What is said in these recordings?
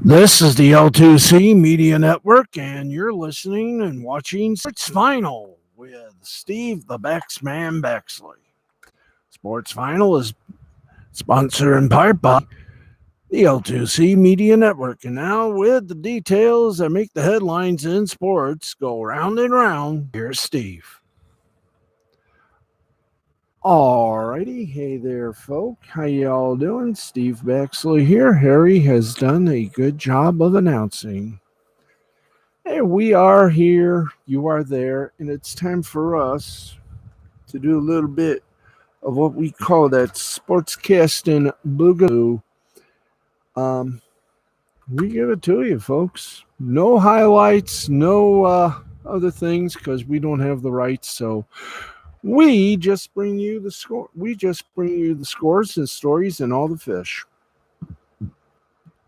This is the L2C Media Network, and you're listening and watching Sports Final with Steve the Baxman Baxley. Sports Final is sponsored in part by the L2C Media Network. And now, with the details that make the headlines in sports go round and round, here's Steve. Alrighty, hey there, folk. How y'all doing? Steve Baxley here. Harry has done a good job of announcing. Hey, we are here, you are there, and it's time for us to do a little bit of what we call that sportscasting boogaloo. We give it to you, folks. No highlights, no other things, because we don't have the rights. So we just bring you the score. We just bring you the scores and stories and all the fish.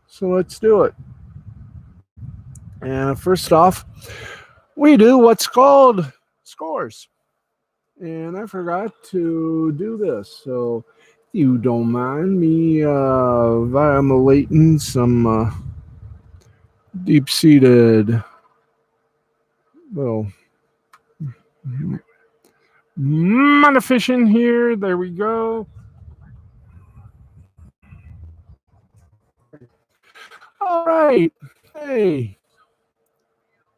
So let's do it. And first off, we do what's called scores. And I forgot to do this. So if you don't mind me violating some deep-seated, well, monofishing here. There we go. All right. Hey.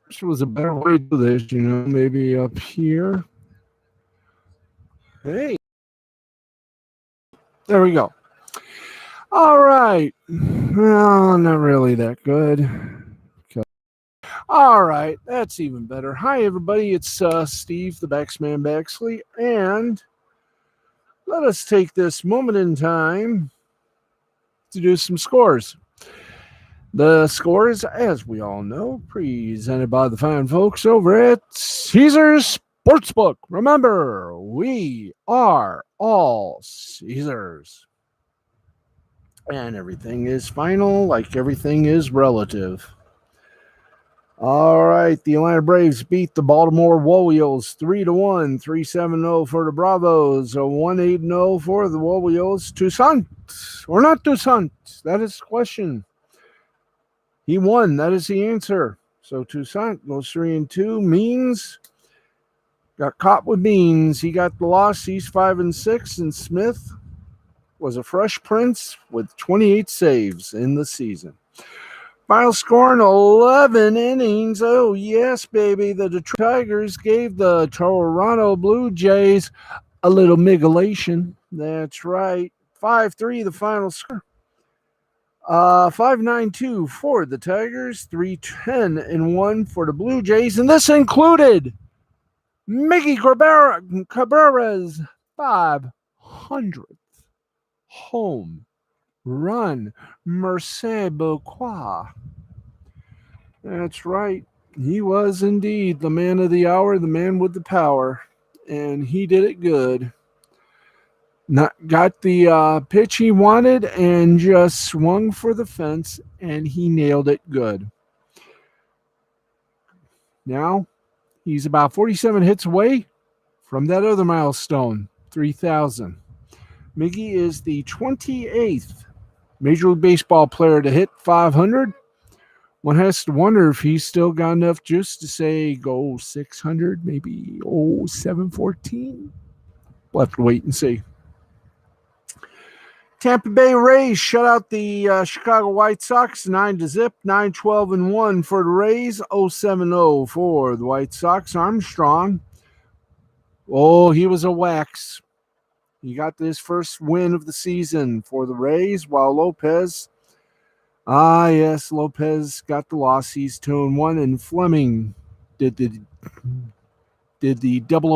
This was a better way to do this, maybe up here. Hey. There we go. All right. Well, not really that good. Okay. All right. That's even better. Hi, everybody. It's Steve, the Baxman Baxley. And let us take this moment in time to do some scores. The scores, as we all know, presented by the fine folks over at Caesars Sportsbook. Remember, we are all Caesars. And everything is final, like everything is relative. All right, the Atlanta Braves beat the Baltimore Orioles 3-1, 3-7-0 for the Bravos, a 1-8-0 for the Orioles. Toussaint, or not Toussaint? That is the question. He won. That is the answer. So Toussaint goes 3-2. Means got caught with beans. He got the loss. He's 5-6. And Smith was a fresh prince with 28 saves in the season. Final score in 11 innings. Oh, yes, baby. The Detroit Tigers gave the Toronto Blue Jays a little migulation. That's right. 5-3 the final score. 5-9-2 for the Tigers, 3-10-1 for the Blue Jays, and this included Miggy Cabrera's 500th home run. Merci beaucoup. That's right. He was indeed the man of the hour, the man with the power, and he did it good. Got the pitch he wanted and just swung for the fence, and he nailed it good. Now, he's about 47 hits away from that other milestone, 3,000. Miggy is the 28th Major League Baseball player to hit 500. One has to wonder if he's still got enough juice to say go 600, maybe 714. We'll have to wait and see. Tampa Bay Rays shut out the Chicago White Sox 9-0, 9-12-1 for the Rays, 0-7-0 for the White Sox. Armstrong, he was a wax. He got his first win of the season for the Rays, while Lopez got the loss. He's 2-1, and Fleming did the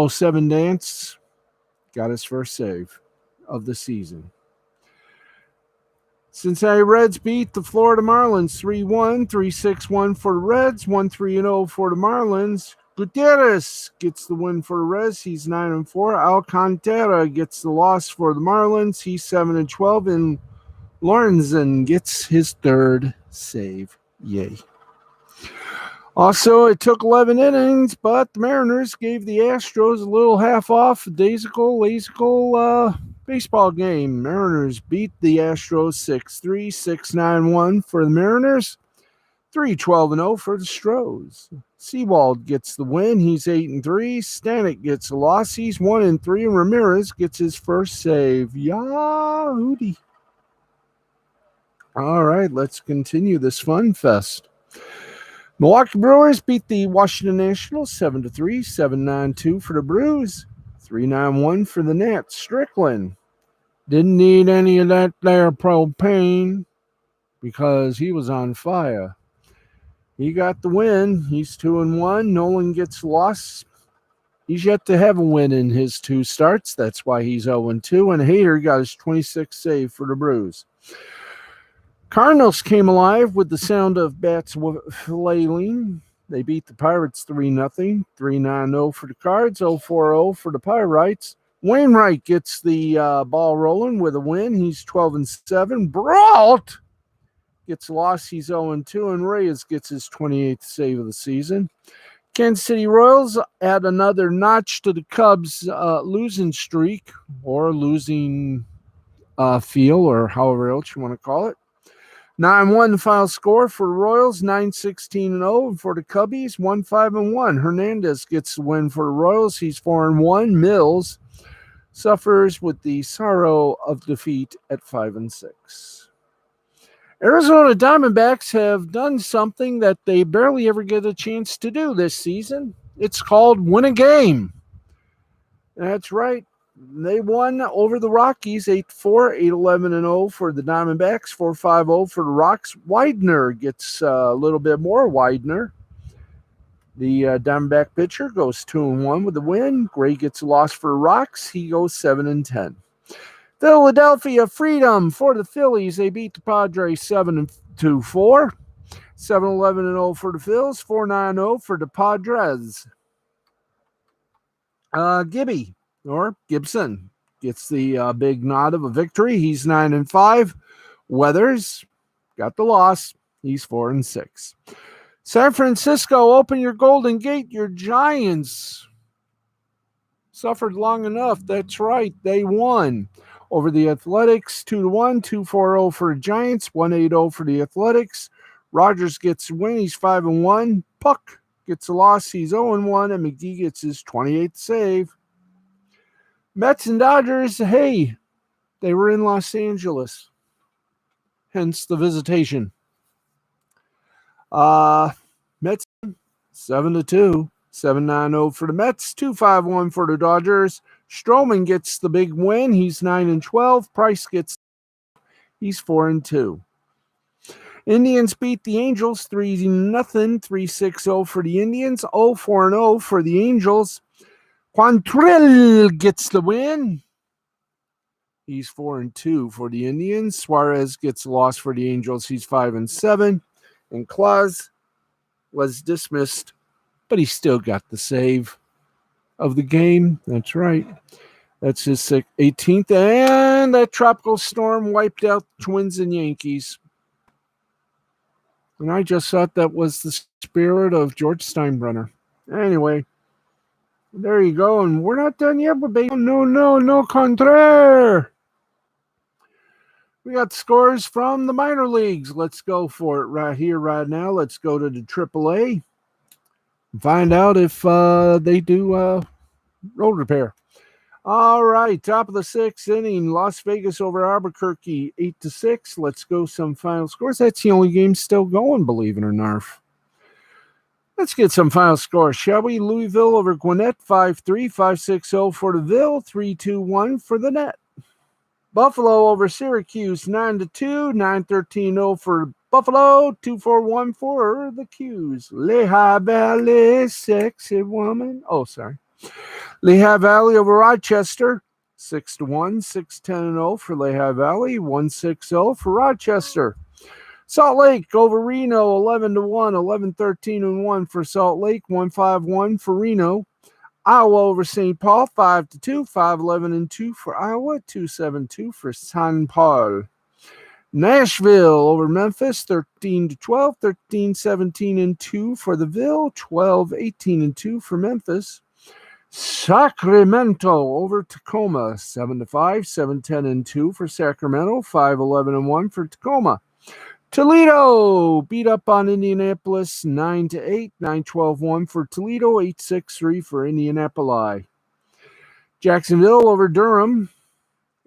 007 dance, got his first save of the season. Cincinnati Reds beat the Florida Marlins 3-1, 3-6-1 for the Reds, 1-3-0 for the Marlins. Gutierrez gets the win for the Reds. He's 9-4. Alcantara gets the loss for the Marlins. He's 7-12, and Lorenzen gets his third save. Yay. Also, it took 11 innings, but the Mariners gave the Astros a little half-off, daisical baseball game. Mariners beat the Astros 6-3, 6-9-1 for the Mariners. 3-12-0 for the Stros. Seawald gets the win. He's 8-3. Stanek gets a loss. He's 1-3. And Ramirez gets his first save. Yahoo! All right, let's continue this fun fest. Milwaukee Brewers beat the Washington Nationals 7-3, 7-9-2 for the Brews, 3-9-1 for the Nats. Strickland didn't need any of that there propane because he was on fire. He got the win. He's 2-1. Nolan gets lost. He's yet to have a win in his 2 starts. That's why he's 0-2. And Hader got his 26th save for the Brews. Cardinals came alive with the sound of bats flailing. They beat the Pirates 3-0, 3-9-0 for the Cards, 0-4-0 for the Pirates. Wainwright gets the ball rolling with a win. He's 12-7. Brault gets lost. He's 0-2, and Reyes gets his 28th save of the season. Kansas City Royals add another notch to the Cubs' losing streak, or losing feel, or however else you want to call it. 9-1 the final score for the Royals, 9-16-0 for the Cubbies, 1-5-1. Hernandez gets the win for the Royals. He's 4-1. Mills suffers with the sorrow of defeat at 5-6. Arizona Diamondbacks have done something that they barely ever get a chance to do this season. It's called win a game. That's right. They won over the Rockies 8-4, 8-11-0 for the Diamondbacks, 4-5-0 for the Rocks. Widener gets a little bit more. Widener, the Diamondback pitcher, goes 2-1 with the win. Gray gets a loss for the Rocks. He goes 7-10. Philadelphia Freedom for the Phillies. They beat the Padres 7-4, 7-11-0 for the Phils, 4-9-0 for the Padres. Gibby, or Gibson, gets the big nod of a victory. He's 9-5. Weathers got the loss. He's 4-6. San Francisco, open your Golden Gate. Your Giants suffered long enough. That's right. They won over the Athletics 2-1, 2-4-0 for the Giants, 1-8-0 for the Athletics. Rogers gets a win. He's 5-1. Puck gets a loss. He's 0-1, and McGee gets his 28th save. Mets and Dodgers, hey, they were in Los Angeles, hence the visitation. Mets 7-2, 7-9-0 for the Mets, 2-5-1 for the Dodgers. Stroman gets the big win. He's 9-12. Price gets, he's 4-2. Indians beat the Angels 3-0, 3-6-0 for the Indians, 0-4-0 for the Angels. Quantrill gets the win. He's 4-2 for the Indians. Suarez gets a loss for the Angels. He's 5-7. And Claus was dismissed, but he still got the save of the game. That's right. That's his 18th. And that tropical storm wiped out the Twins and Yankees. And I just thought that was the spirit of George Steinbrenner. Anyway, there you go. And we're not done yet, but no contraire. We got scores from the minor leagues. Let's go for it right here, right now. Let's go to the AAA and find out if they do road repair. All right, top of the 6th inning, Las Vegas over Albuquerque, 8-6. Let's go some final scores. That's the only game still going, believe it or not. Let's get some final scores, shall we? Louisville over Gwinnett, 5-3, 5-6-0 for the Ville, 3-2-1 for the Net. Buffalo over Syracuse, 9-2, 9-13-0 for Buffalo, 2-4-1 for the Qs. Lehigh Valley, sexy woman. Oh, sorry. Lehigh Valley over Rochester, 6-1, 6-10-0 for Lehigh Valley, 1-6-0 for Rochester. Salt Lake over Reno, 11-1, 11-13-1 for Salt Lake, 1-5-1 for Reno. Iowa over St. Paul, 5-2, 5-11-2 for Iowa, 2-7-2 for St. Paul. Nashville over Memphis, 13-12, 13-17-2 for the Ville, 12-18-2 for Memphis. Sacramento over Tacoma, 7-5, 7-10-2 for Sacramento, 5-11-1 for Tacoma. Toledo beat up on Indianapolis 9-8, 9-12-1 for Toledo, 8-6-3 for Indianapolis. Jacksonville over Durham,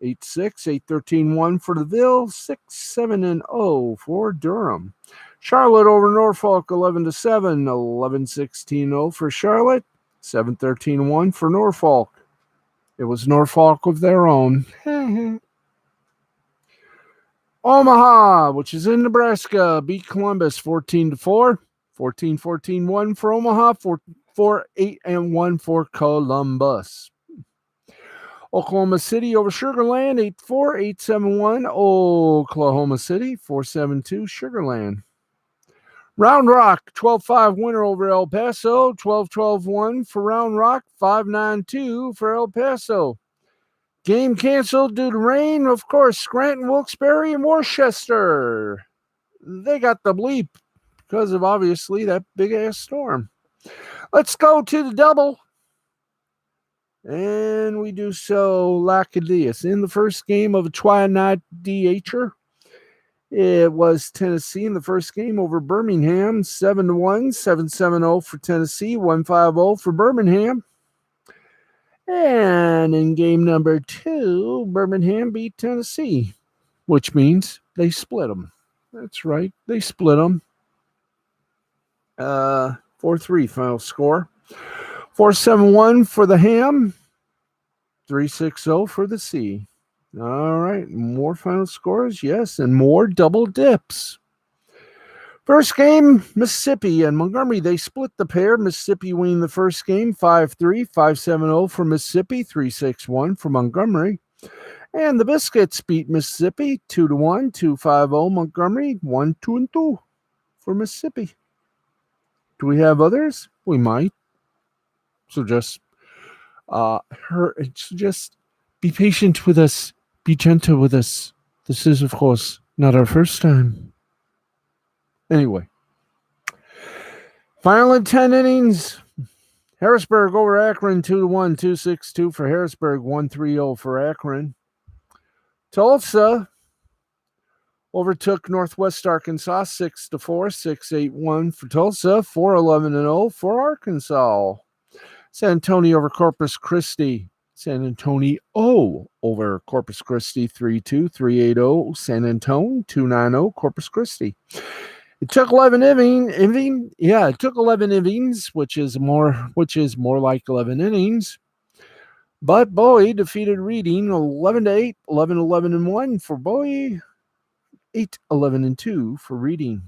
8-6, 8-13-1 for the Ville, 6-7-0 for Durham. Charlotte over Norfolk, 11-7, 11-16-0 for Charlotte, 7-13-1 for Norfolk. It was Norfolk of their own. Omaha, which is in Nebraska, beat Columbus 14-4, 14-14-1 for Omaha, 4-8-1 for Columbus. Oklahoma City over Sugar Land, 8-4, 8-7-1. Oklahoma City, 4-7-2, Sugar Land. Round Rock, 12-5 winner over El Paso, 12-12-1 for Round Rock, 5-9-2 for El Paso. Game canceled due to rain. Of course, Scranton, Wilkes-Barre, and Worcester. They got the bleep because of, obviously, that big-ass storm. Let's go to the double. And we do so lackadaisical. In the first game of a twilight DHer, it was Tennessee in the first game over Birmingham, 7-1, 7-7-0 for Tennessee, 1-5-0 for Birmingham. And in game number 2, Birmingham beat Tennessee, which means they split them. That's right, they split them. 4-3 final score. 4-7-1 for the Ham, 3-6-0 for the C. All right, more final scores, yes, and more double dips. First game, Mississippi and Montgomery. They split the pair. Mississippi winning the first game 5-3, 5-7-0 for Mississippi, 3-6-1 for Montgomery. And the Biscuits beat Mississippi 2-1, 2-5-0 Montgomery, 1-2-2 for Mississippi. Do we have others? We might. So just be patient with us. Be gentle with us. This is, of course, not our first time. Anyway, final in 10 innings. Harrisburg over Akron, 2-1, 2-6-2 for Harrisburg, 1-3-0 for Akron. Tulsa overtook Northwest Arkansas, 6-4, 6-8-1 for Tulsa, 4-11-0 for Arkansas. San Antonio over Corpus Christi. San Antonio over Corpus Christi, 3-2, 3-8-0. San Antonio, 2-9-0 Corpus Christi. It took 11 innings. Yeah, it took 11 innings, which is more like 11 innings. But Bowie defeated Reading 11-8, 11-11-1 for Bowie, 8-11-2 for Reading.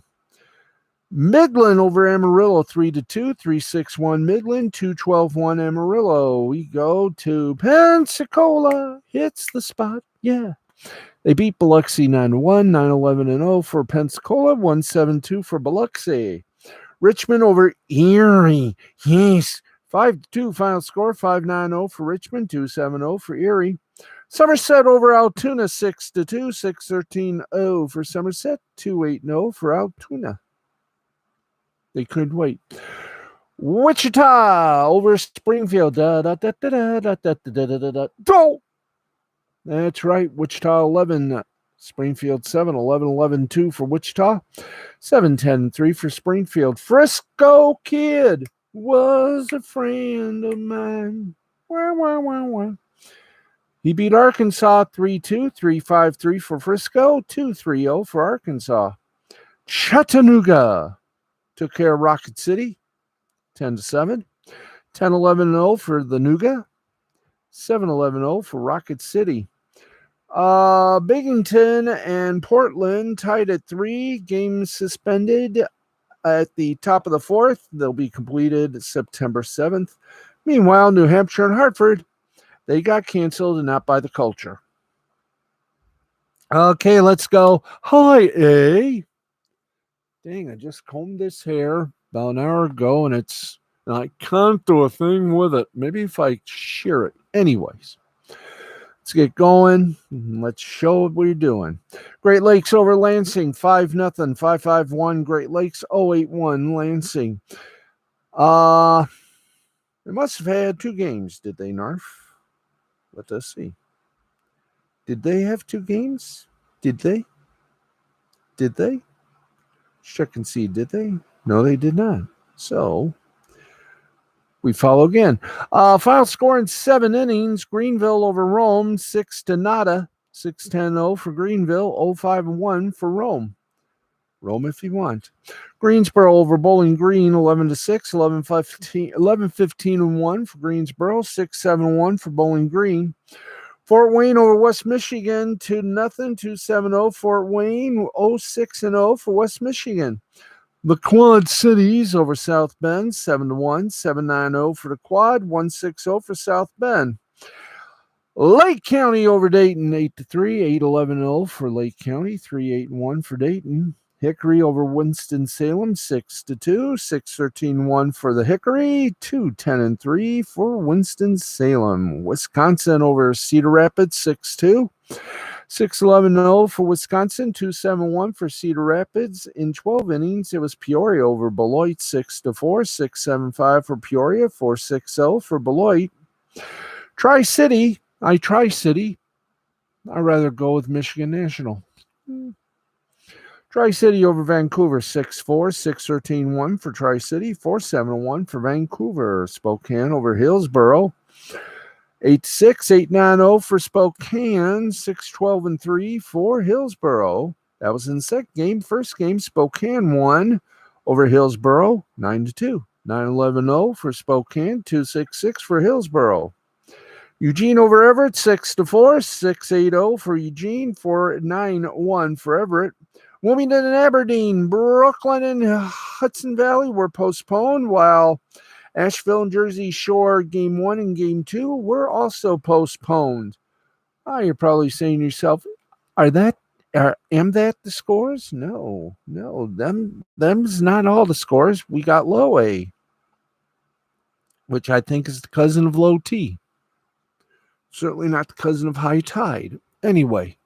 Midland over Amarillo 3-2, 3-6-1 Midland, 2-12-1 Amarillo. We go to Pensacola. Hits the spot. Yeah. They beat Biloxi 9-1, 9-11-0 for Pensacola, 1-7-2 for Biloxi. Richmond over Erie. Yes. 5-2 final score, 5-9-0 for Richmond, 2-7-0 for Erie. Somerset over Altoona, 6-2, 6-13-0 for Somerset, 2-8-0 for Altoona. They couldn't wait. Wichita over Springfield. Go! That's right. Wichita 11, Springfield 7, 11-11-2 for Wichita, 7-10-3 for Springfield. Frisco Kid was a friend of mine. Wah, wah, wah, wah. He beat Arkansas 3-2, 3-5-3 for Frisco, 2-3-0 for Arkansas. Chattanooga took care of Rocket City, 10-7, 10-11-0 for the Nooga, 7-11-0 for Rocket City. Binghamton and Portland tied at 3. Games suspended at the top of the 4th. They'll be completed September 7th. Meanwhile, New Hampshire and Hartford, they got canceled and not by the culture. Okay, let's go. Hi, A. Dang, I just combed this hair about an hour ago, and I can't do a thing with it. Maybe if I shear it. Anyways, let's get going. Let's show what we're doing. Great Lakes over Lansing, 5-0, 5-5-1. Great Lakes, 0-8-1 Lansing. They must have had 2 games, did they, Narf? Let us see. Did they have 2 games? Did they? Check and see, did they? No, they did not. So we follow again. Final score in 7 innings. Greenville over Rome, 6-0. 6-10-0 for Greenville, 0-5-1 for Rome. Rome if you want. Greensboro over Bowling Green, 11-6, 11-15-1 for Greensboro, 6-7-1 for Bowling Green. Fort Wayne over West Michigan, 2-0, 2-7-0. Fort Wayne, 0-6-0 for West Michigan. The Quad Cities over South Bend, 7-1, 7-9-0 for the Quad, 1-6-0 for South Bend. Lake County over Dayton, 8-3, 8-11-0 for Lake County, 3-8-1 for Dayton. Hickory over Winston-Salem, 6-2, 6-13-1 for the Hickory, 2-10-3 for Winston-Salem. Wisconsin over Cedar Rapids, 6-2, 6-11-0 for Wisconsin, 2-7-1 for Cedar Rapids. In 12 innings, it was Peoria over Beloit, 6-4, 6-7-5 for Peoria, 4-6-0 for Beloit. Tri-City, I'd rather go with Michigan National. Tri-City over Vancouver, 6-4, 6-13-1 for Tri-City, 4-7-1 for Vancouver. Spokane over Hillsboro, 8-6, 8-9-0 for Spokane, 6-12-3 for Hillsboro. That was in the second game. First game, Spokane won over Hillsboro, 9-2. 9-11-0 for Spokane, 2-6-6 for Hillsboro. Eugene over Everett, 6-4, 6-8-0 for Eugene, 4-9-1 for Everett. Wilmington and Aberdeen, Brooklyn and Hudson Valley were postponed, while Asheville and Jersey Shore Game 1 and Game 2 were also postponed. You're probably saying to yourself, am that the scores? No, them's not all the scores. We got low A, which I think is the cousin of low T. Certainly not the cousin of high tide. Anyway.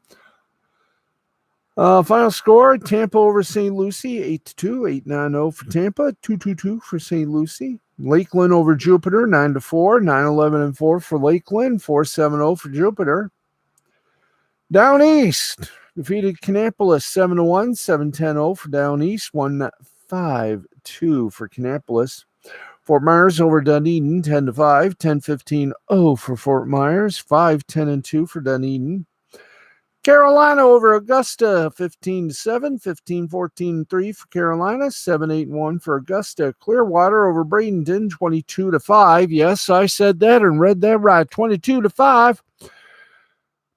Final score, Tampa over St. Lucie, 8-2, 8-9-0 for Tampa, 2-2-2 for St. Lucie. Lakeland over Jupiter, 9-4, 9-11-4 for Lakeland, 4-7-0 for Jupiter. Down East, defeated Kannapolis, 7-1, 7-10-0 for Down East, 1-5-2 for Kannapolis. Fort Myers over Dunedin, 10-5, 10-15-0 for Fort Myers, 5-10-2 for Dunedin. Carolina over Augusta, 15-7, 15-14-3 for Carolina, 7-8-1 for Augusta. Clearwater over Bradenton, 22-5. Yes, I said that and read that right. 22-5.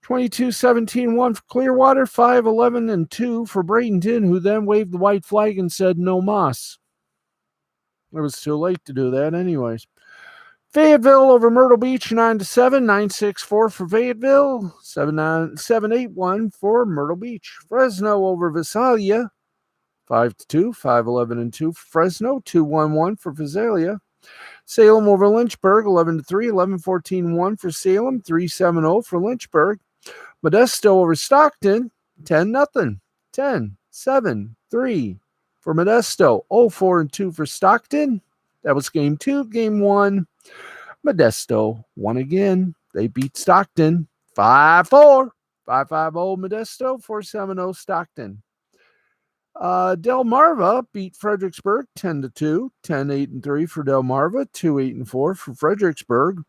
22-17-1 for Clearwater, 5-11-2 for Bradenton, who then waved the white flag and said no mas. It was too late to do that anyways. Fayetteville over Myrtle Beach, 9-7, 9-6-4 for Fayetteville, 7-8-1 for Myrtle Beach. Fresno over Visalia, 5-2, 5-11-2 for Fresno, 2-1-1 for Visalia. Salem over Lynchburg, 11-3, 11-14-1 for Salem, 3-7-0 for Lynchburg. Modesto over Stockton, 10-0, 10-7-3 for Modesto, 0-4-2 for Stockton. That was game 2. Game 1, Modesto won again. They beat Stockton 5-4. 5-5-0 Modesto, 4-7-0 Stockton. Delmarva beat Fredericksburg 10-2, 10-8-3 for Delmarva, 2-8-4 for Fredericksburg.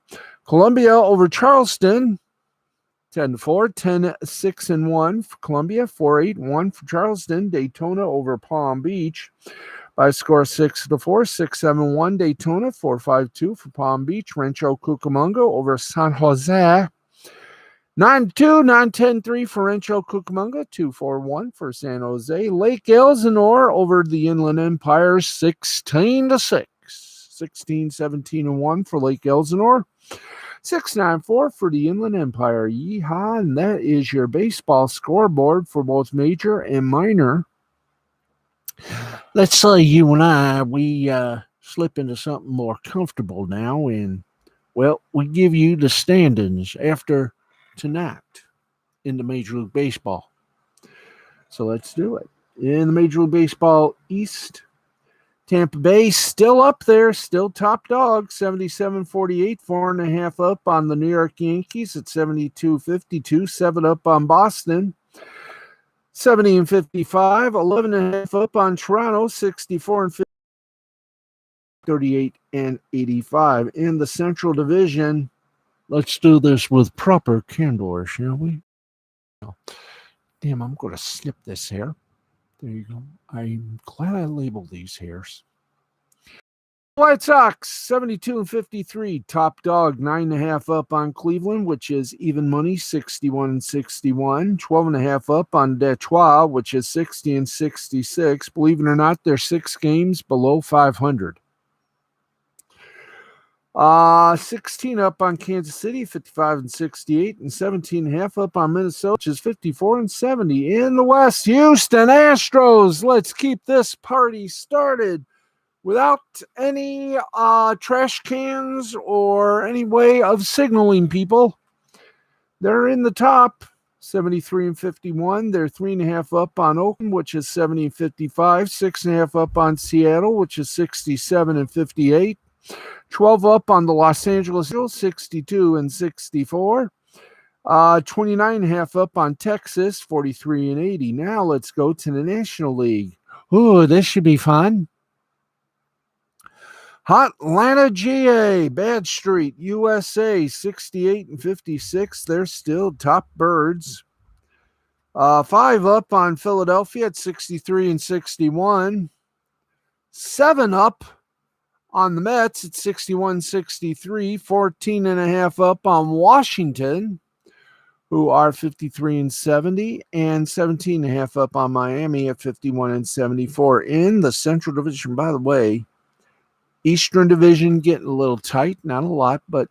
Columbia over Charleston, 10-4, 10-6-1 for Columbia, 4-8-1 for Charleston. Daytona over Palm Beach by score 6-4, 6-7-1 Daytona, 4-5-2 for Palm Beach. Rancho Cucamonga over San Jose, 9-2, 9-10-3 for Rancho Cucamonga, 2-4-1 for San Jose. Lake Elsinore over the Inland Empire, 16-6, 16-17-1 for Lake Elsinore, 6-9-4 for the Inland Empire. Yeehaw, and that is your baseball scoreboard for both major and minor. Let's say you and I, we slip into something more comfortable now, and, well, we give you the standings after tonight in the Major League Baseball. So let's do it. In the Major League Baseball East, Tampa Bay still up there, still top dog, 77-48, 4.5 up on the New York Yankees at 72-52, 7 up on Boston. 70 and 55, 11 and a half up on Toronto, 64 and 50, 38 and 85. In the Central Division, let's do this with proper candor, shall we? Damn, I'm going to snip this hair. There you go. I'm glad I labeled these hairs. White Sox, 72 and 53, top dog, 9.5 up on Cleveland, which is even money, 61 and 61, 12.5 up on Detroit, which is 60 and 66. Believe it or not, they're 6 games below 500. 16 up on Kansas City, 55 and 68, and 17.5 up on Minnesota, which is 54 and 70. In the West, Houston Astros. Let's keep this party started without any trash cans or any way of signaling people. They're in the top, 73 and 51. They're 3.5 up on Oakland, which is 70 and 55. 6.5 up on Seattle, which is 67 and 58. 12 up on the Los Angeles Angels, 62 and 64. 29.5 up on Texas, 43 and 80. Now let's go to the National League. Ooh, this should be fun. Atlanta GA, Bad Street, USA, 68 and 56. They're still top birds. 5 up on Philadelphia at 63 and 61. 7 up on the Mets at 61-63, 14.5 up on Washington, who are 53 and 70, and 17.5 up on Miami at 51 and 74. In the Central Division, by the way, Eastern Division getting a little tight, not a lot, but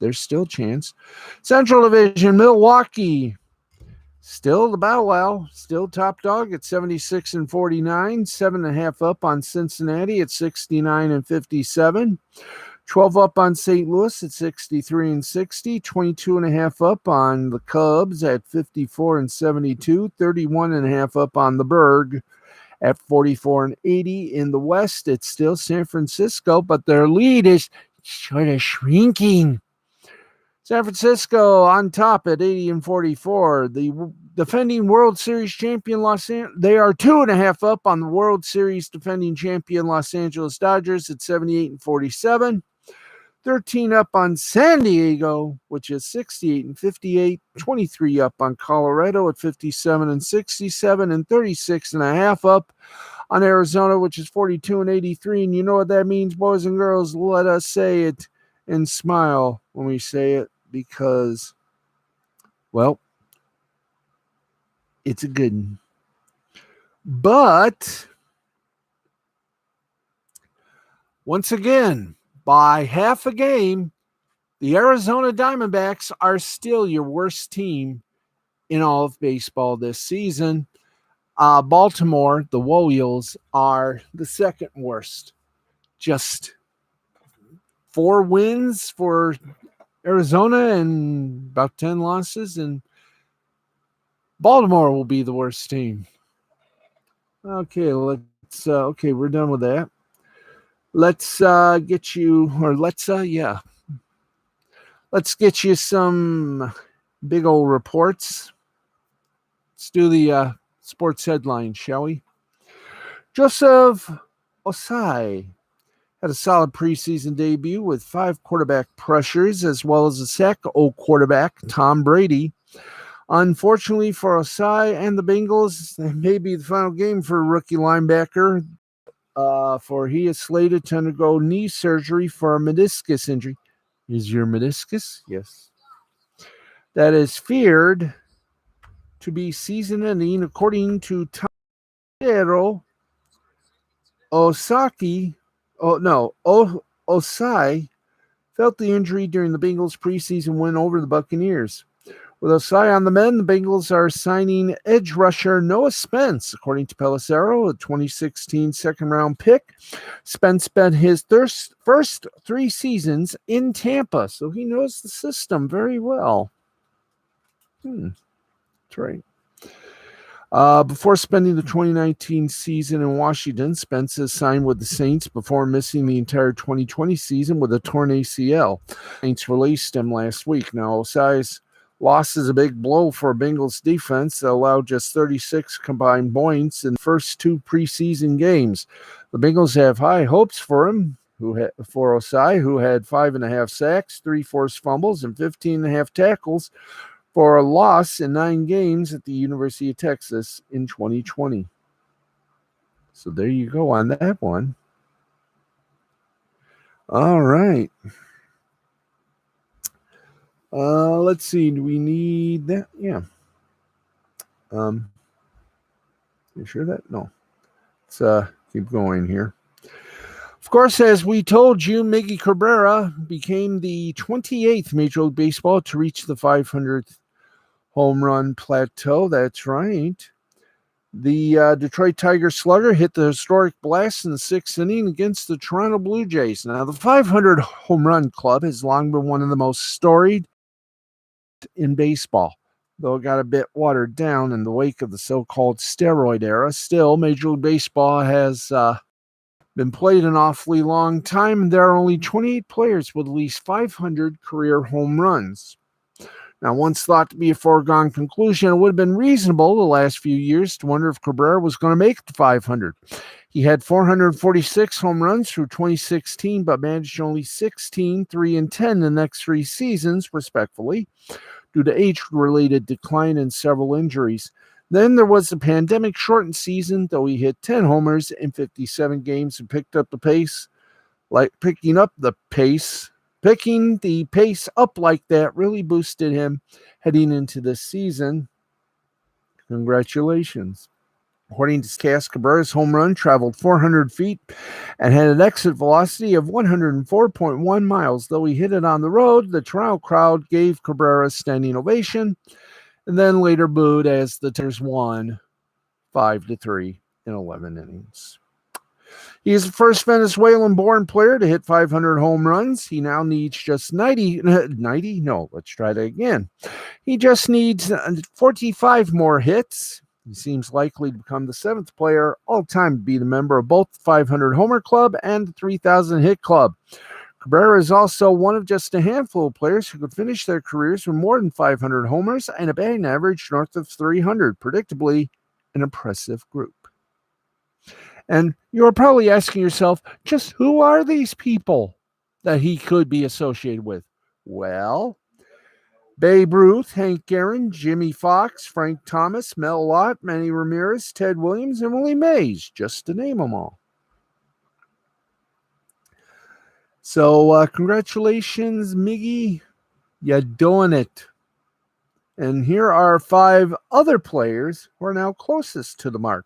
there's still a chance. Central Division, Milwaukee, still the Bow Wow, still top dog at 76 and 49, 7.5 up on Cincinnati at 69 and 57, 12 up on St. Louis at 63 and 60, 22.5 up on the Cubs at 54 and 72, 31.5 up on the Berg at 44 and 80. In the West, it's still San Francisco, but their lead is sort of shrinking. San Francisco on top at 80 and 44. The defending World Series champion Los Angeles, they are 2.5 up on the World Series defending champion Los Angeles Dodgers at 78 and 47. 13 up on San Diego, which is 68 and 58. 23 up on Colorado at 57 and 67, and 36.5 up on Arizona, which is 42 and 83. And you know what that means, boys and girls? Let us say it and smile when we say it, because, well, it's a good one. But once again, by half a game, the Arizona Diamondbacks are still your worst team in all of baseball this season. Baltimore, the Royals, are the second worst. Just 4 wins for Arizona and about 10 losses, and Baltimore will be the worst team. Okay, okay, we're done with that. Let's get you some big old reports. Let's do the sports headlines, shall we? Joseph Osai had a solid preseason debut with 5 quarterback pressures as well as a sack. Quarterback Tom Brady. Unfortunately for Osai and the Bengals, it may be the final game for rookie linebacker, for he is slated to undergo knee surgery for a meniscus injury. Is your meniscus? Yes. That is feared to be season-ending, according to Takeru Osai. Osai felt the injury during the Bengals' preseason win over the Buccaneers. With Osai on the mend, the Bengals are signing edge rusher Noah Spence. According to Pelissero, a 2016 second-round pick, Spence spent his first 3 seasons in Tampa, so he knows the system very well. That's right. Before spending the 2019 season in Washington, Spence has signed with the Saints before missing the entire 2020 season with a torn ACL. Saints released him last week. Now, Osai's Loss is a big blow for Bengals defense that allowed just 36 combined points in the first two preseason games. The Bengals have high hopes for him, for Osai, who had 5.5 sacks, 3 forced fumbles, and 15.5 tackles for a loss in 9 games at the University of Texas in 2020. So there you go on that one. All right. Let's see. Do we need that? Yeah. You sure that? No. Let's keep going here. Of course, as we told you, Miggy Cabrera became the 28th Major League Baseball to reach the 500th home run plateau. That's right. The Detroit Tiger slugger hit the historic blast in the 6th inning against the Toronto Blue Jays. Now, the 500 home run club has long been one of the most storied in baseball. Though it got a bit watered down in the wake of the so-called steroid era, still, Major League Baseball has been played an awfully long time, and there are only 28 players with at least 500 career home runs. Now, once thought to be a foregone conclusion, it would have been reasonable the last few years to wonder if Cabrera was going to make the 500. He had 446 home runs through 2016, but managed only 16, 3, and 10 the next 3 seasons, respectively, due to age-related decline and several injuries. Then there was the pandemic-shortened season, though he hit 10 homers in 57 games and picking the pace up like that really boosted him heading into this season. Congratulations. According to Sporty, Cabrera's home run traveled 400 feet and had an exit velocity of 104.1 miles. Though he hit it on the road, the Toronto crowd gave Cabrera a standing ovation and then later booed as the Tigers won 5-3 in 11 innings. He is the first Venezuelan-born player to hit 500 home runs. He now needs just 90. No, let's try that again. He just needs 45 more hits. He seems likely to become the 7th player all-time to be the member of both the 500 Homer Club and the 3,000 Hit Club. Cabrera is also one of just a handful of players who could finish their careers with more than 500 homers and a batting average north of 300, predictably an impressive group. And you're probably asking yourself, just who are these people that he could be associated with? Well, Babe Ruth, Hank Aaron, Jimmy Fox, Frank Thomas, Mel Lott, Manny Ramirez, Ted Williams, and Willie Mays, just to name them all. So congratulations, Miggy. You're doing it. And here are 5 other players who are now closest to the mark.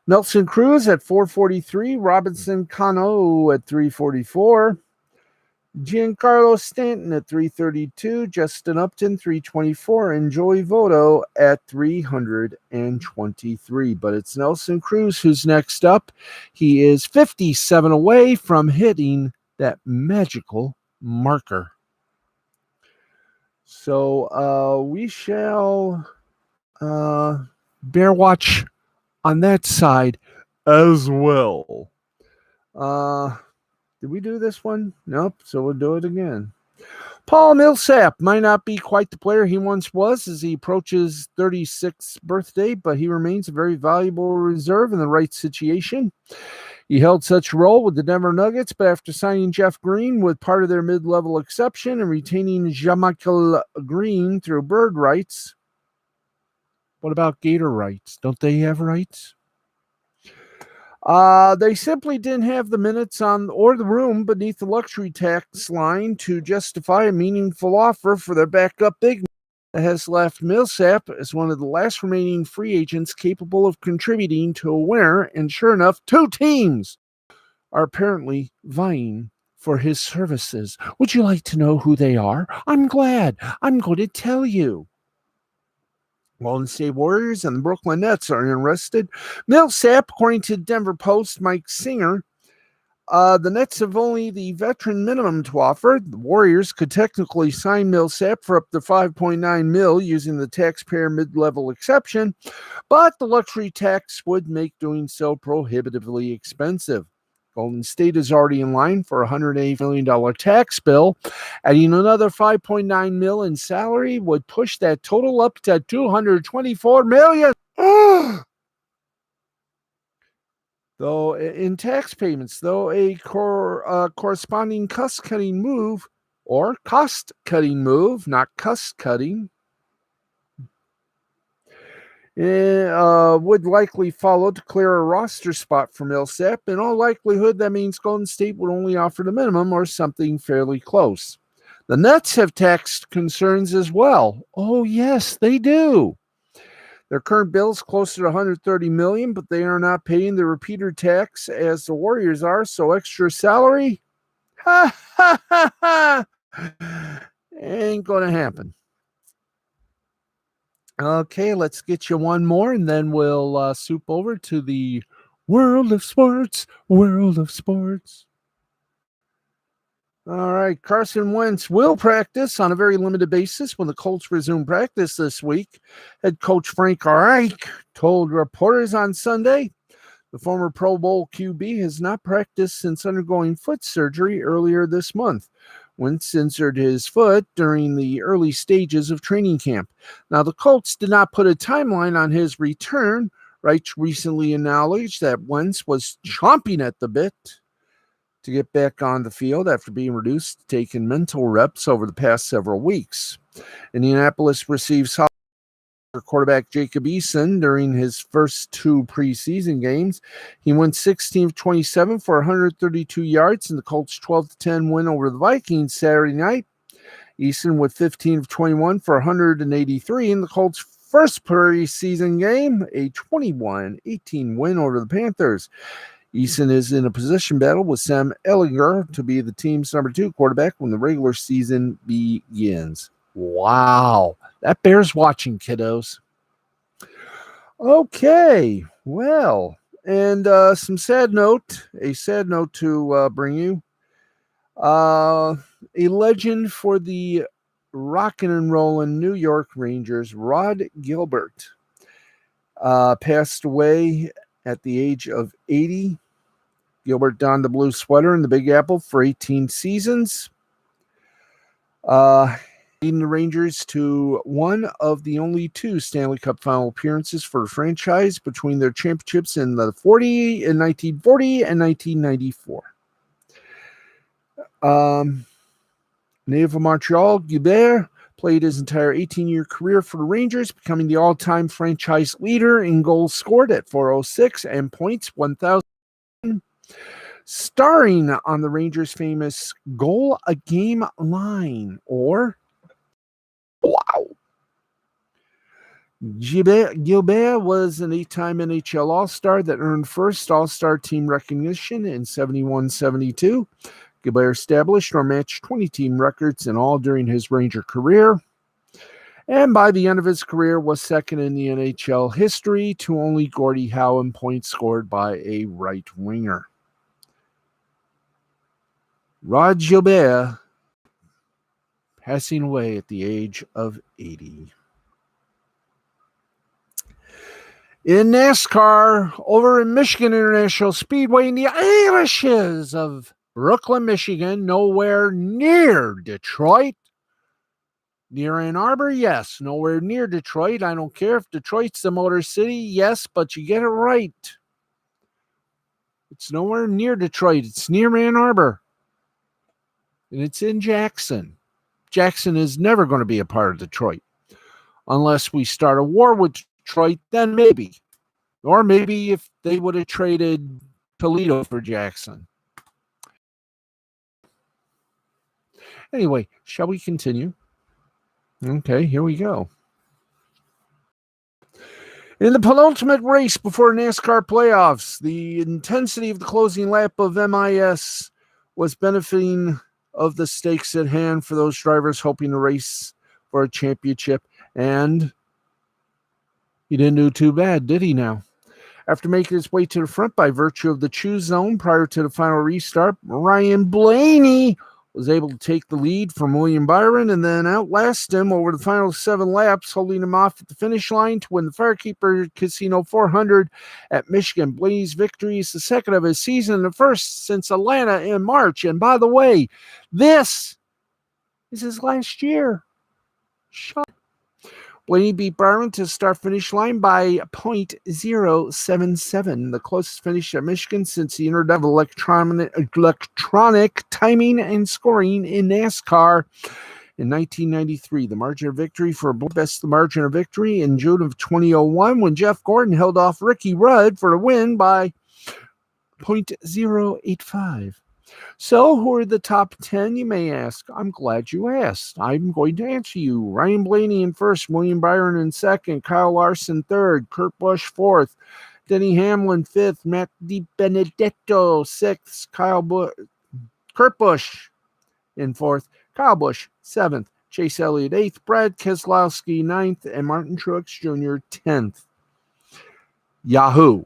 Nelson Cruz at 443, Robinson Cano at 344, Giancarlo Stanton at 332, Justin Upton 324, and Joey Votto at 323. But it's Nelson Cruz who's next up. He is 57 away from hitting that magical marker. So we shall bear watch on that side as well. Did we do this one? Nope, so we'll do it again. Paul Millsap might not be quite the player he once was as he approaches 36th birthday, but he remains a very valuable reserve in the right situation. He held such a role with the Denver Nuggets, but after signing Jeff Green with part of their mid-level exception and retaining Jamichael Green through bird rights, what about gator rights? Don't they have rights? They simply didn't have the minutes on or the room beneath the luxury tax line to justify a meaningful offer for their backup big man that has left Millsap as one of the last remaining free agents capable of contributing to a winner, and sure enough, 2 teams are apparently vying for his services. Would you like to know who they are? I'm glad. I'm going to tell you. Golden State Warriors and the Brooklyn Nets are interested. Millsap, according to Denver Post, Mike Singer, the Nets have only the veteran minimum to offer. The Warriors could technically sign Millsap for up to $5.9 million using the taxpayer mid-level exception, but the luxury tax would make doing so prohibitively expensive. Golden State is already in line for a $108 million tax bill. Adding another $5.9 million in salary would push that total up to $224 million. Though in tax payments, though a corresponding cost-cutting move, or cost-cutting move, not cost-cutting, would likely follow to clear a roster spot for Millsap. In all likelihood, that means Golden State would only offer the minimum or something fairly close. The Nets have tax concerns as well. Oh, yes, they do. Their current bill is closer to $130 million, but they are not paying the repeater tax as the Warriors are, so extra salary? Ha, ha, ha, ha. Ain't going to happen. Okay, let's get you one more, and then we'll soup over to the world of sports. World of sports. All right, Carson Wentz will practice on a very limited basis when the Colts resume practice this week. Head coach Frank Reich told reporters on Sunday the former Pro Bowl QB has not practiced since undergoing foot surgery earlier this month. Wentz injured his foot during the early stages of training camp. Now, the Colts did not put a timeline on his return. Reich recently acknowledged that Wentz was chomping at the bit to get back on the field after being reduced to taking mental reps over the past several weeks. Indianapolis receives quarterback Jacob Eason during his first two preseason games. He went 16 of 27 for 132 yards in the Colts' 12-10 win over the Vikings Saturday night. Eason with 15 of 21 for 183 in the Colts' first preseason game, a 21-18 win over the Panthers. Eason is in a position battle with Sam Ehlinger to be the team's number 2 quarterback when the regular season begins. Wow. That bears watching, kiddos. Okay. Well, and a sad note to bring you. A legend for the rockin' and rollin' New York Rangers, Rod Gilbert, passed away at the age of 80. Gilbert donned the blue sweater in the Big Apple for 18 seasons, leading the Rangers to one of the only 2 Stanley Cup final appearances for the franchise between their championships in 1940 and 1994. Native of Montreal, Gilbert played his entire 18-year career for the Rangers, becoming the all-time franchise leader in goals scored at 406 and points 1,000. Starring on the Rangers' famous goal a game line, or wow. Gilbert was an 8-time NHL All-Star that earned first All-Star team recognition in 71-72. Gilbert established or matched 20 team records in all during his Ranger career, and by the end of his career was second in the NHL history to only Gordie Howe in points scored by a right winger. Rod Gilbert passing away at the age of 80. In NASCAR, over in Michigan International Speedway in the Irishes of Brooklyn, Michigan, nowhere near Detroit. Near Ann Arbor, yes. Nowhere near Detroit. I don't care if Detroit's the Motor City, yes, but you get it right. It's nowhere near Detroit. It's near Ann Arbor. And it's in Jackson. Jackson is never going to be a part of Detroit. Unless we start a war with Detroit, then maybe. Or maybe if they would have traded Toledo for Jackson. Anyway, shall we continue? Okay, here we go. In the penultimate race before NASCAR playoffs, the intensity of the closing lap of MIS was benefiting of the stakes at hand for those drivers hoping to race for a championship. And he didn't do too bad, did he now? After making his way to the front by virtue of the choose zone prior to the final restart, Ryan Blaney was able to take the lead from William Byron and then outlast him over the final 7 laps, holding him off at the finish line to win the Firekeeper Casino 400 at Michigan. Blaney's victory is the second of his season and the first since Atlanta in March. And by the way, this is his last year. Shut up. Blaney beat Byron to the start-finish line by .077, the closest finish at Michigan since the introduction of electronic timing and scoring in NASCAR in 1993. The margin of victory for best the margin of victory in June of 2001 when Jeff Gordon held off Ricky Rudd for a win by .085. So, who are the top 10, you may ask? I'm glad you asked. I'm going to answer you. Ryan Blaney in first, William Byron in second, Kyle Larson third, Kurt Busch fourth, Denny Hamlin fifth, Matt DiBenedetto sixth, Kurt Busch in fourth, Kyle Busch seventh, Chase Elliott eighth, Brad Keselowski ninth, and Martin Truex Jr. 10th. Yahoo!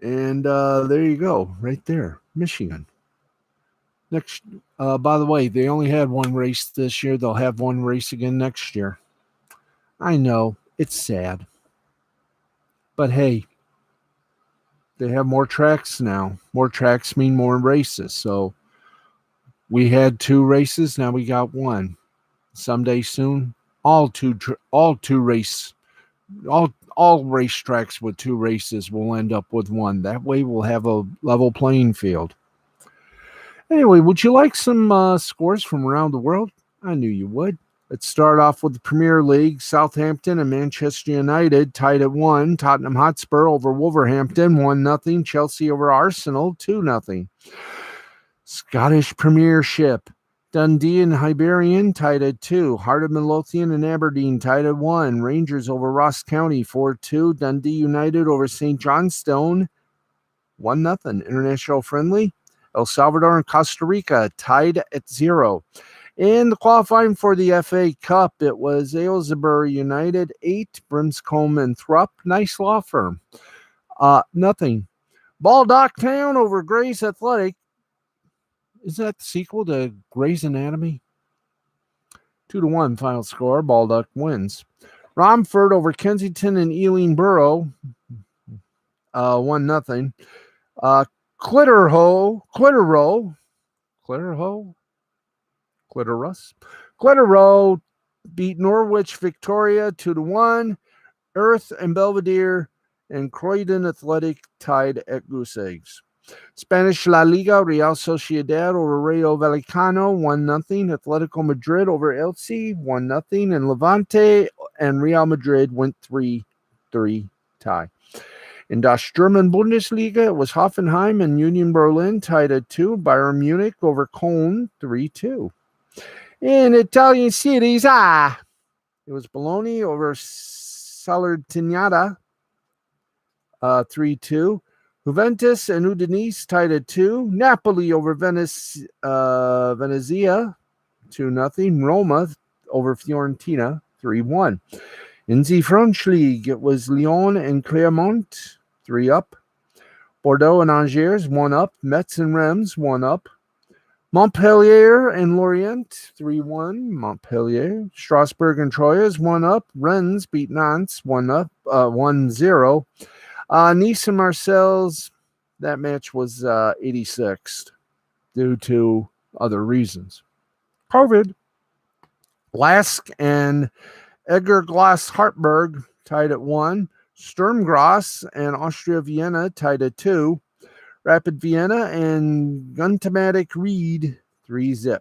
And there you go, right there, Michigan. Next, by the way, they only had one race this year. They'll have one race again next year. I know, it's sad. But hey, they have more tracks now. More tracks mean more races. So we had 2 races, now we got 1. Someday soon, all racetracks with 2 races will end up with 1. That way we'll have a level playing field. Anyway, would you like some scores from around the world? I knew you would. Let's start off with the Premier League. Southampton and Manchester United tied at 1. Tottenham Hotspur over Wolverhampton 1-0. Chelsea over Arsenal 2-0. Scottish Premiership. Dundee and Hibernian tied at 2. Heart of Midlothian and Aberdeen tied at 1. Rangers over Ross County 4-2. Dundee United over St. Johnstone 1-0. International friendly. El Salvador and Costa Rica tied at 0. In the qualifying for the FA Cup, it was Aylesbury United 8, Brimscombe and Thrupp. Nice law firm. Nothing. Baldock Town over Grays Athletic. Is that the sequel to Grey's Anatomy? 2-1 final score. Baldock wins. Romford over Kensington and Ealing Borough. 1-0. Clitheroe beat Norwich Victoria 2-1. Earth and Belvedere and Croydon Athletic tied at goose eggs. Spanish La Liga, Real Sociedad over Rayo Vallecano 1-0. Atletico Madrid over Elche 1-0. And Levante and Real Madrid went 3-3 tie. In Das German Bundesliga, it was Hoffenheim and Union Berlin tied at 2. Bayern Munich over Cologne 3-2. In Italian Series A, it was Bologna over Salernitana 3-2. Juventus and Udinese tied at 2. Napoli over Venezia 2-0. Roma over Fiorentina 3-1. In the French League, it was Lyon and Clermont 3-up. Bordeaux and Angers 1-up. Metz and Reims 1-up. Montpellier and Lorient 3-1. Montpellier. Strasbourg and Troyes 1-up. Rennes beat Nantes 1-up. 1-0. Nice and Marseille's, that match was 86th due to other reasons. COVID. Lask and Edgar Glass Hartberg tied at 1. Sturm Graz and Austria Vienna tied at 2. Rapid Vienna and Guntomatic Reed 3-0.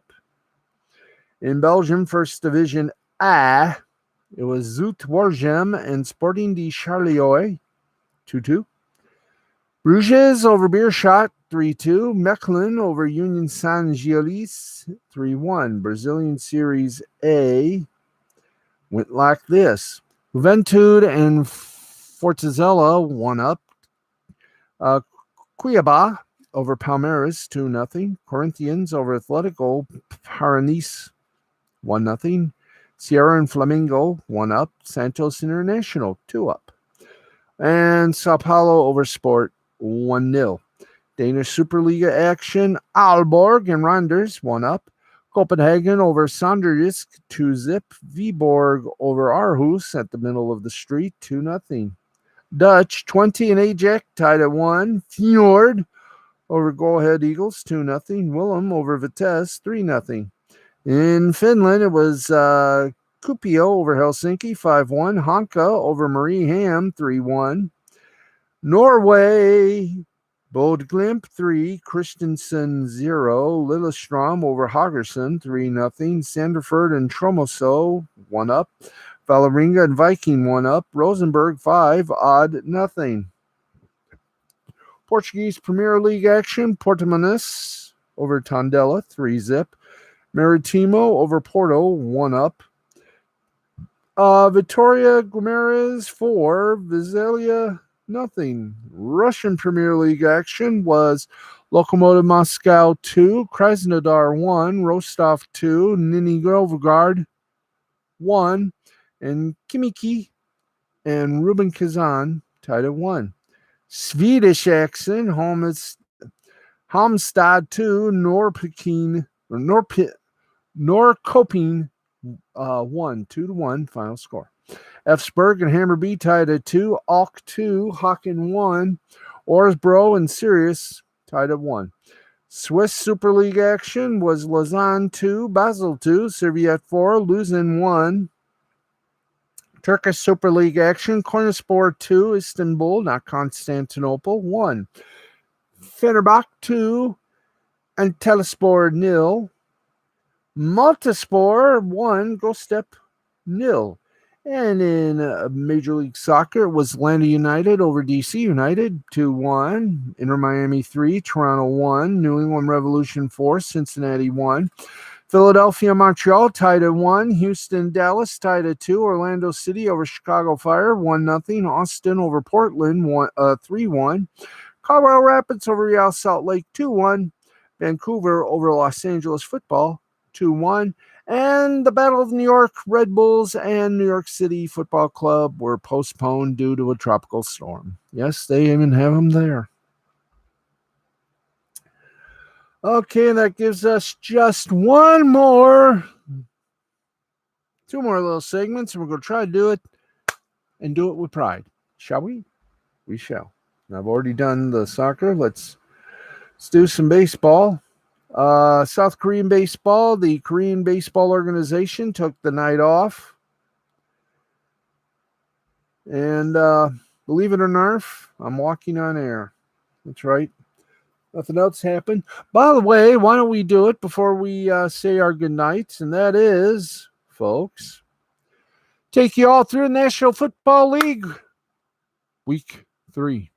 In Belgium, First Division A, it was Zout Wargem and Sporting de Charleroi 2-2. Bruges over Beerschot 3-2. Mechelen over Union Saint-Gilles 3-1. Brazilian Series A went like this. Juventude and Fortaleza 1-up. Cuiabá over Palmeiras 2-0. Corinthians over Atletico Paranaense 1-0. Sierra and Flamengo 1-up. Santos International 2-up. And Sao Paulo over Sport 1-0. Danish Superliga action. Aalborg and Randers 1-up. Copenhagen over Sanderjysk 2-0. Viborg over Aarhus at the middle of the street 2-0. Dutch 20 and Ajax tied at 1. Fjord over Go Ahead Eagles 2-0. Willem over Vitesse 3-0. In Finland, it was Kuopio over Helsinki 5-1. Hanka over Mariehamn 3-1. Norway, Bodø/Glimt 3, Kristiansand 0. Lillestrøm over Haugesund 3-0. Sandefjord and Tromsø 1-up. Vålerenga and Viking 1-up. Rosenborg 5, Odd 0. Portuguese Premier League action. Portimonense over Tondela 3-0. Maritimo over Porto 1-up. Vitória Guimarães 4, Visalia 0. Russian Premier League action was Lokomotiv Moscow 2, Krasnodar 1, Rostov 2, Nizhny Novgorod 1, and Khimki and Rubin Kazan tied at 1. Swedish action, Halmstad 2, Norrköping 1, 2-1 final score. Elfsborg and Hammarby tied at 2, Alk 2, Håken 1, Orsbro and Sirius tied at 1. Swiss Super League action was Lausanne 2, Basel 2, Serviette 4, Luzern 1. Turkish Super League action, Konyaspor 2, Istanbul, not Constantinople 1. Fenerbahce 2, Antalyaspor 0. Maltaspor 1, Gostep 0. And in Major League Soccer, it was Atlanta United over DC United 2-1. Inter Miami 3, Toronto 1. New England Revolution 4, Cincinnati 1. Philadelphia Montreal tied at 1. Houston Dallas tied at 2. Orlando City over Chicago Fire 1-0. Austin over Portland 3-1. Colorado Rapids over Real Salt Lake 2-1. Vancouver over Los Angeles Football 2-1. And the Battle of New York, Red Bulls and New York City Football Club were postponed due to a tropical storm. Yes, they even have them there. Okay, that gives us just two more little segments, and we're going to try to do it and do it with pride. Shall we? We shall. I've already done the soccer. Let's do some baseball. South Korean baseball, the Korean Baseball Organization took the night off. And believe it or not, I'm walking on air. That's right. Nothing else happened. By the way, why don't we do it before we say our good nights? And that is, folks, take you all through the National Football League Week 3.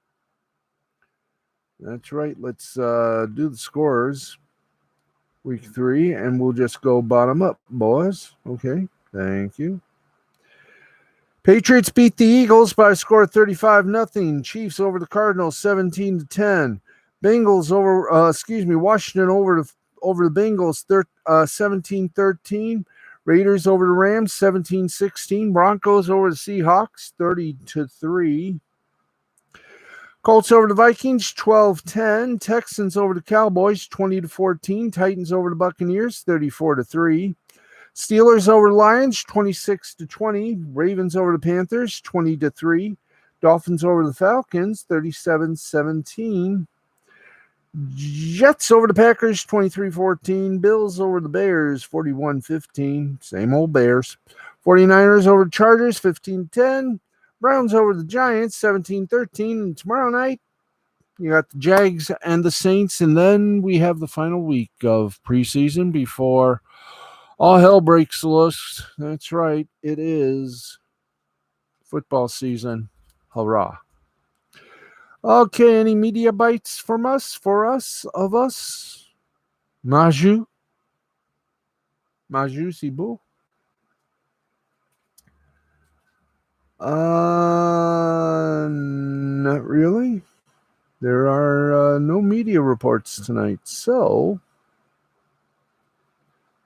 That's right. Let's do the scores. Week 3, and we'll just go bottom up, boys. Okay, thank you. Patriots beat the Eagles by a score of 35-0. Chiefs over the Cardinals 17-10. Bengals over, Washington over the Bengals 17-13. Raiders over the Rams 17-16. Broncos over the Seahawks 30-3. Colts over the Vikings, 12-10. Texans over the Cowboys, 20-14. Titans over the Buccaneers, 34-3. Steelers over the Lions, 26-20. Ravens over the Panthers, 20-3. Dolphins over the Falcons, 37-17. Jets over the Packers, 23-14. Bills over the Bears, 41-15. Same old Bears. 49ers over the Chargers, 15-10. Browns over the Giants, 17-13. And tomorrow night, you got the Jags and the Saints. And then we have the final week of preseason before all hell breaks loose. That's right. It is football season. Hurrah. Okay, any media bites from us, of us? Maju, c'est beau. Not really. There are no media reports tonight. So,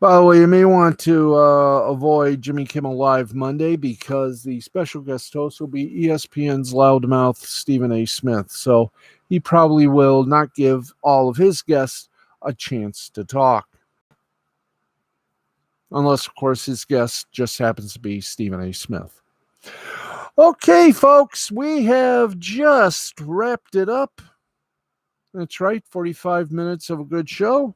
by the way, you may want to avoid Jimmy Kimmel Live Monday because the special guest host will be ESPN's loudmouth Stephen A. Smith. So he probably will not give all of his guests a chance to talk. Unless, of course, his guest just happens to be Stephen A. Smith. Okay, folks, we have just wrapped it up. That's right, 45 minutes of a good show.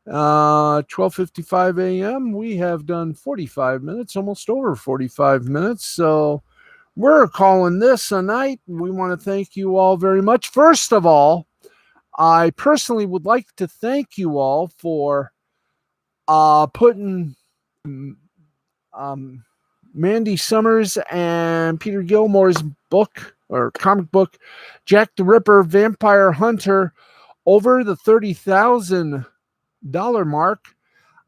12:55 a.m. We have done 45 minutes, almost over 45 minutes. So we're calling this a night. We want to thank you all very much. First of all, I personally would like to thank you all for putting Mandy Summers and Peter Gilmore's book or comic book, Jack the Ripper, Vampire Hunter, over the $30,000 mark.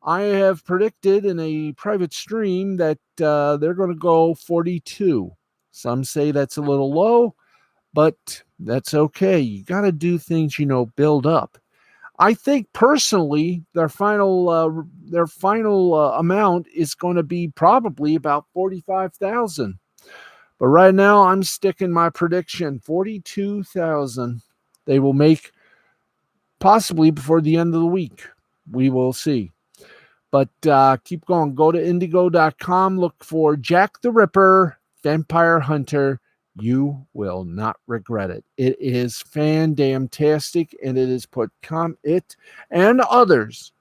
I have predicted in a private stream that they're going to go 42. Some say that's a little low, but that's okay. You got to do things, build up. I think personally, their final amount is going to be probably about 45,000. But right now, I'm sticking my prediction 42,000. They will make possibly before the end of the week. We will see. But keep going. Go to indigo.com. Look for Jack the Ripper, Vampire Hunter. You will not regret it. It is fan-damn-tastic, and it is it and others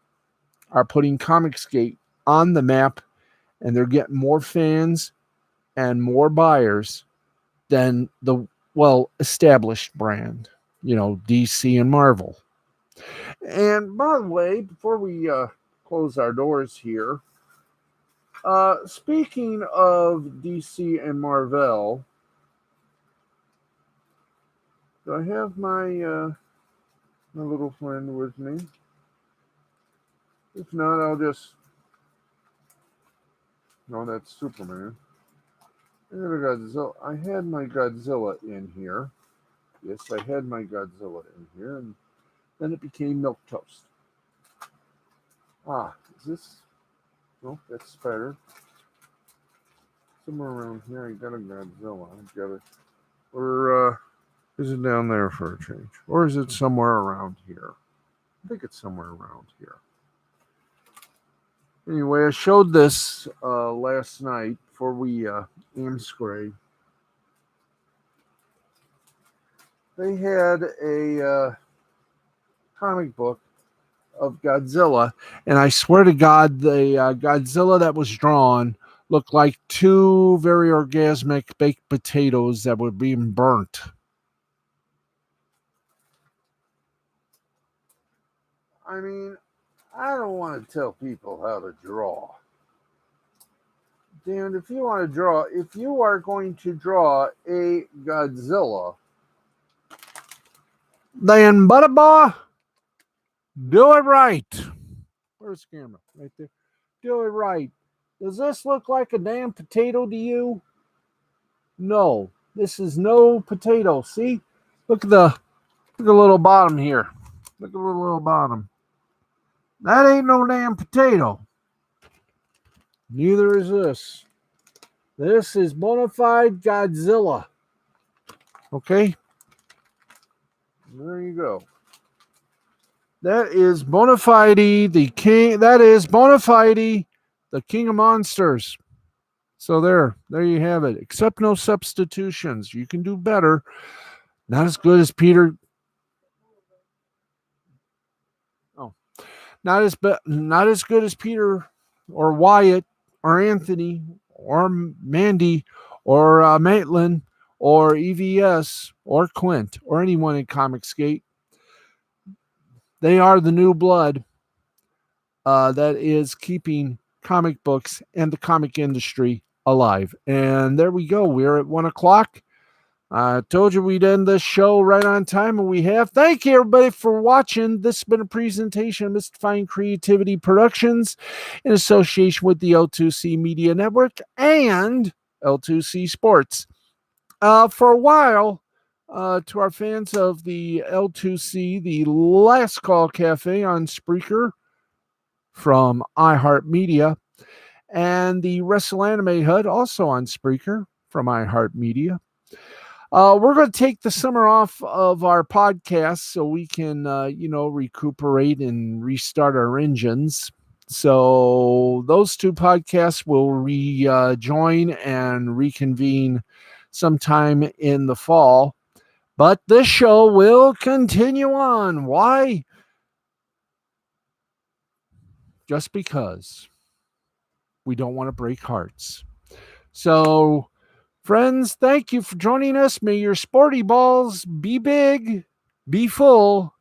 are putting Comicsgate on the map, and they're getting more fans and more buyers than the established brand, DC and Marvel. And by the way, before we close our doors here, speaking of DC and Marvel, do I have my my little friend with me? If not, I'll just... No, that's Superman. I had my Godzilla in here. Yes, I had my Godzilla in here, and then it became milquetoast. Is this... No, that's Spider. Somewhere around here, I got a Godzilla. I got it. Or is it down there for a change? Or is it somewhere around here? I think it's somewhere around here. Anyway, I showed this last night before we Amscray. They had a comic book of Godzilla, and I swear to God, the Godzilla that was drawn looked like two very orgasmic baked potatoes that were being burnt. I mean, I don't want to tell people how to draw. Damn, if you are going to draw a Godzilla, then bada do it right. Where's the camera? Right there. Do it right. Does this look like a damn potato to you? No, this is no potato. See? Look at the little bottom here. Look at the little bottom. That ain't no damn potato. Neither is this. This is bona fide Godzilla. Okay? There you go. That is bona fide the king. That is bona fide the king of monsters. So there you have it. Except no substitutions. You can do better. Not as good as Peter. Not as good as Peter or Wyatt or Anthony or Mandy or Maitland or EVS or Clint or anyone in Comicsgate. They are the new blood that is keeping comic books and the comic industry alive. And there we go. We're at 1:00. I told you we'd end this show right on time, and we have. Thank you, everybody, for watching. This has been a presentation of Mystifying Creativity Productions in association with the L2C Media Network and L2C Sports. For a while, to our fans of the L2C, the Last Call Cafe on Spreaker from iHeartMedia, and the Wrestle Anime Hut, also on Spreaker from iHeartMedia. We're going to take the summer off of our podcast so we can, recuperate and restart our engines. So those two podcasts will rejoin and reconvene sometime in the fall. But this show will continue on. Why? Just because we don't want to break hearts. So, friends, thank you for joining us. May your sporty balls be big, be full,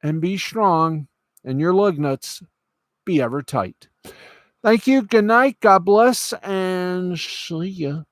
and be strong, and your lug nuts be ever tight. Thank you. Good night. God bless, and see ya.